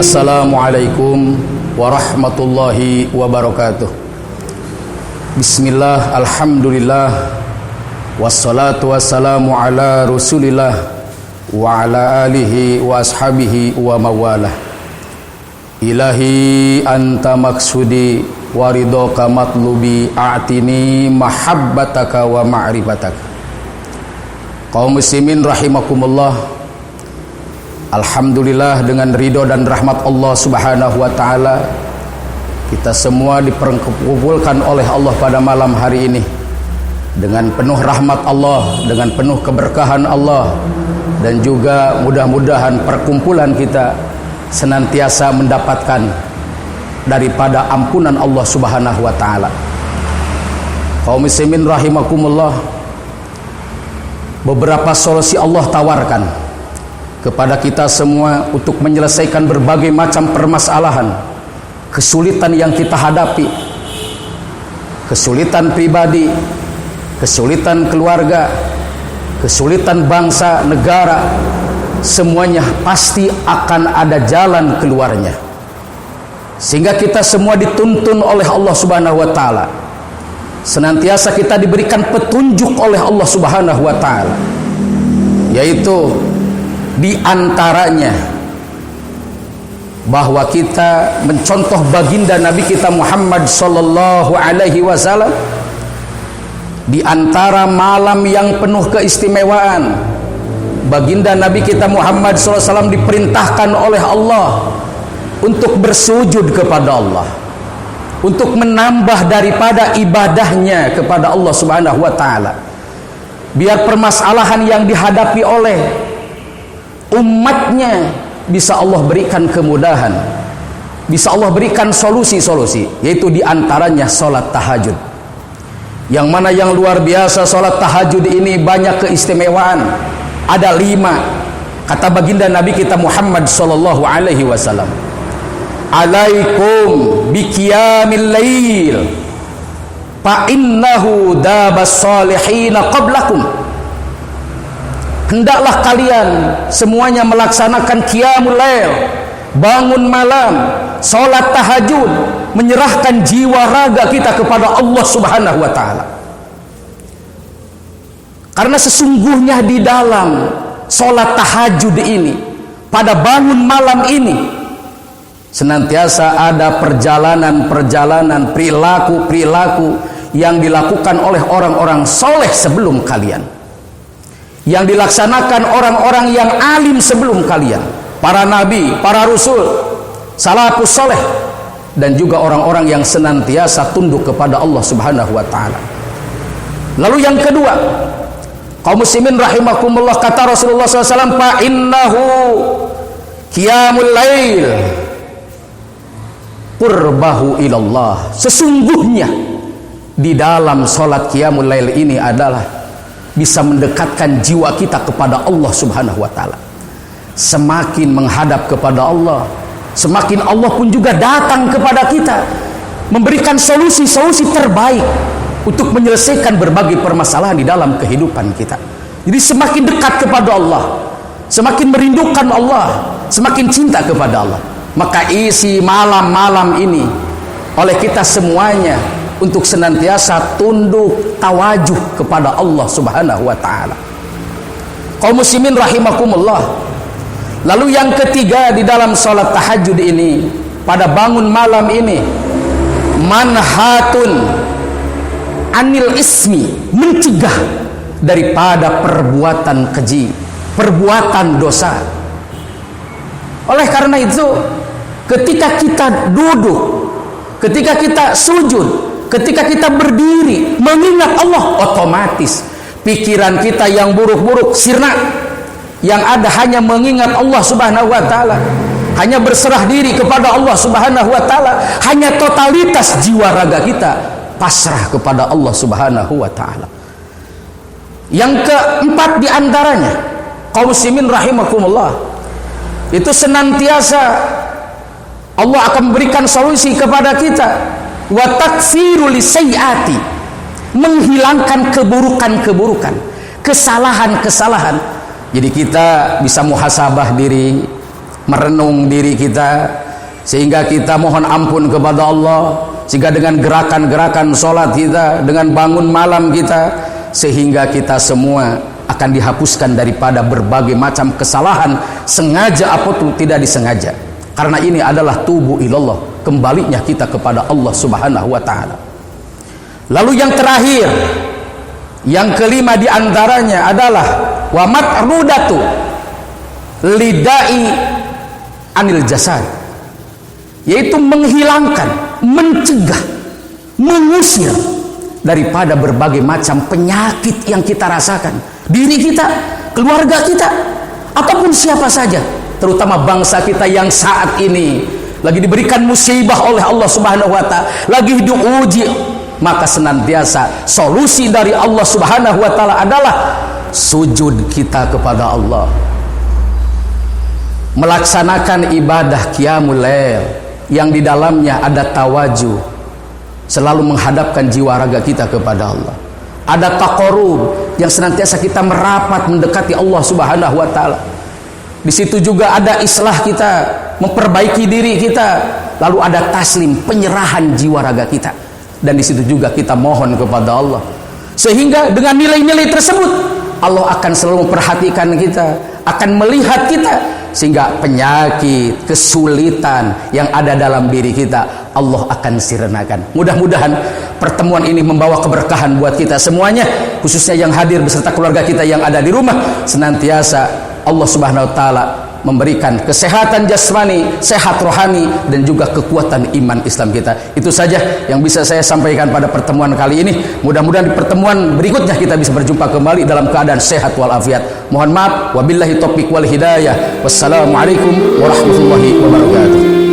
Assalamualaikum warahmatullahi wabarakatuh. Bismillah, alhamdulillah, wassalatu wassalamu ala rasulillah wa ala alihi wa ashabihi wa mawalah. Ilahi anta maksudi waridhoka matlubi a'tini mahabbataka wa ma'rifataka. Kaum muslimin rahimakumullah, alhamdulillah, dengan ridho dan rahmat Allah subhanahu wa ta'ala, kita semua diperkumpulkan oleh Allah pada malam hari ini dengan penuh rahmat Allah, dengan penuh keberkahan Allah, dan juga mudah-mudahan perkumpulan kita senantiasa mendapatkan daripada ampunan Allah subhanahu wa ta'ala. Kaum muslimin rahimakumullah, beberapa solusi Allah tawarkan kepada kita semua untuk menyelesaikan berbagai macam permasalahan, kesulitan yang kita hadapi, kesulitan pribadi, kesulitan keluarga, kesulitan bangsa, negara, semuanya pasti akan ada jalan keluarnya. Sehingga kita semua dituntun oleh Allah subhanahu wa ta'ala, senantiasa kita diberikan petunjuk oleh Allah subhanahu wa ta'ala, yaitu di antaranya bahwa kita mencontoh baginda Nabi kita Muhammad sallallahu alaihi wasallam di antara malam yang penuh keistimewaan. Baginda Nabi kita Muhammad sallallahu alaihi wasallam diperintahkan oleh Allah untuk bersujud kepada Allah, untuk menambah daripada ibadahnya kepada Allah subhanahu wa ta'ala, biar permasalahan yang dihadapi oleh umatnya bisa Allah berikan kemudahan, bisa Allah berikan solusi-solusi, yaitu diantaranya sholat tahajud. Yang mana yang luar biasa, sholat tahajud ini banyak keistimewaan. Ada 5, kata baginda Nabi kita Muhammad sallallahu alaihi wasallam, alaikum biqiyamil lail fa innahu dabas salihina qablakum. Hendaklah kalian semuanya melaksanakan qiyamul lail, bangun malam, salat tahajud, menyerahkan jiwa raga kita kepada Allah subhanahu wa ta'ala. Karena sesungguhnya di dalam salat tahajud ini, pada bangun malam ini, senantiasa ada perjalanan-perjalanan, perilaku-perilaku yang dilakukan oleh orang-orang soleh sebelum kalian, yang dilaksanakan orang-orang yang alim sebelum kalian, para nabi, para rasul, salafus soleh, dan juga orang-orang yang senantiasa tunduk kepada Allah subhanahu wa ta'ala. Lalu yang kedua, kaum muslimin rahimakumullah, kata Rasulullah SAW, fa innahu qiyamul lail qurbahu ilallah. Sesungguhnya di dalam salat qiyamul lail ini adalah bisa mendekatkan jiwa kita kepada Allah subhanahu wa ta'ala. Semakin menghadap kepada Allah, semakin Allah pun juga datang kepada kita, memberikan solusi-solusi terbaik untuk menyelesaikan berbagai permasalahan di dalam kehidupan kita. Jadi semakin dekat kepada Allah, semakin merindukan Allah, semakin cinta kepada Allah. Maka isi malam-malam ini oleh kita semuanya untuk senantiasa tunduk tawajuh kepada Allah subhanahu wa ta'ala. Kaum muslimin rahimakumullah, lalu yang ketiga di dalam salat tahajud ini, pada bangun malam ini, manhatun anil ismi, mencegah daripada perbuatan keji, perbuatan dosa. Oleh karena itu, ketika kita duduk, ketika kita sujud, ketika kita berdiri mengingat Allah, otomatis pikiran kita yang buruk-buruk sirna, yang ada hanya mengingat Allah subhanahu wa ta'ala, hanya berserah diri kepada Allah subhanahu wa ta'ala, hanya totalitas jiwa raga kita pasrah kepada Allah subhanahu wa ta'ala. Yang keempat diantaranya, kaum muslimin rahimakumullah, itu senantiasa Allah akan memberikan solusi kepada kita, wa takfiru lisayyiati, menghilangkan keburukan-keburukan. kesalahan-kesalahan. Jadi kita bisa muhasabah diri, merenung diri kita, sehingga kita mohon ampun kepada Allah, sehingga dengan gerakan-gerakan sholat kita, dengan bangun malam kita, sehingga kita semua akan dihapuskan daripada berbagai macam kesalahan, sengaja ataupun tidak disengaja. Karena ini adalah tubu ilallah, kembalinya kita kepada Allah Subhanahu wa taala. Lalu yang terakhir, yang kelima diantaranya adalah wa matrudatu lidai anil jasad, yaitu menghilangkan, mencegah, mengusir daripada berbagai macam penyakit yang kita rasakan, diri kita, keluarga kita, ataupun siapa saja, terutama bangsa kita yang saat ini lagi diberikan musibah oleh Allah Subhanahu wa taala, lagi diuji. Maka senantiasa solusi dari Allah Subhanahu wa taala adalah sujud kita kepada Allah, melaksanakan ibadah qiyamul lail yang di dalamnya ada tawajuh, selalu menghadapkan jiwa raga kita kepada Allah. Ada taqarrub yang senantiasa kita merapat mendekati Allah Subhanahu wa taala. Di situ juga ada islah kita, memperbaiki diri kita. Lalu ada taslim, penyerahan jiwa raga kita. Dan di situ juga kita mohon kepada Allah. Sehingga dengan nilai-nilai tersebut Allah akan selalu memperhatikan kita, akan melihat kita, sehingga penyakit, kesulitan yang ada dalam diri kita Allah akan sirnakan. Mudah-mudahan pertemuan ini membawa keberkahan buat kita semuanya, khususnya yang hadir beserta keluarga kita yang ada di rumah. Senantiasa Allah Subhanahu wa taala memberikan kesehatan jasmani, sehat rohani, dan juga kekuatan iman Islam kita. Itu saja yang bisa saya sampaikan pada pertemuan kali ini. Mudah-mudahan di pertemuan berikutnya kita bisa berjumpa kembali dalam keadaan sehat walafiat. Mohon maaf, wabillahi taufiq wal hidayah. Wassalamualaikum warahmatullahi wabarakatuh.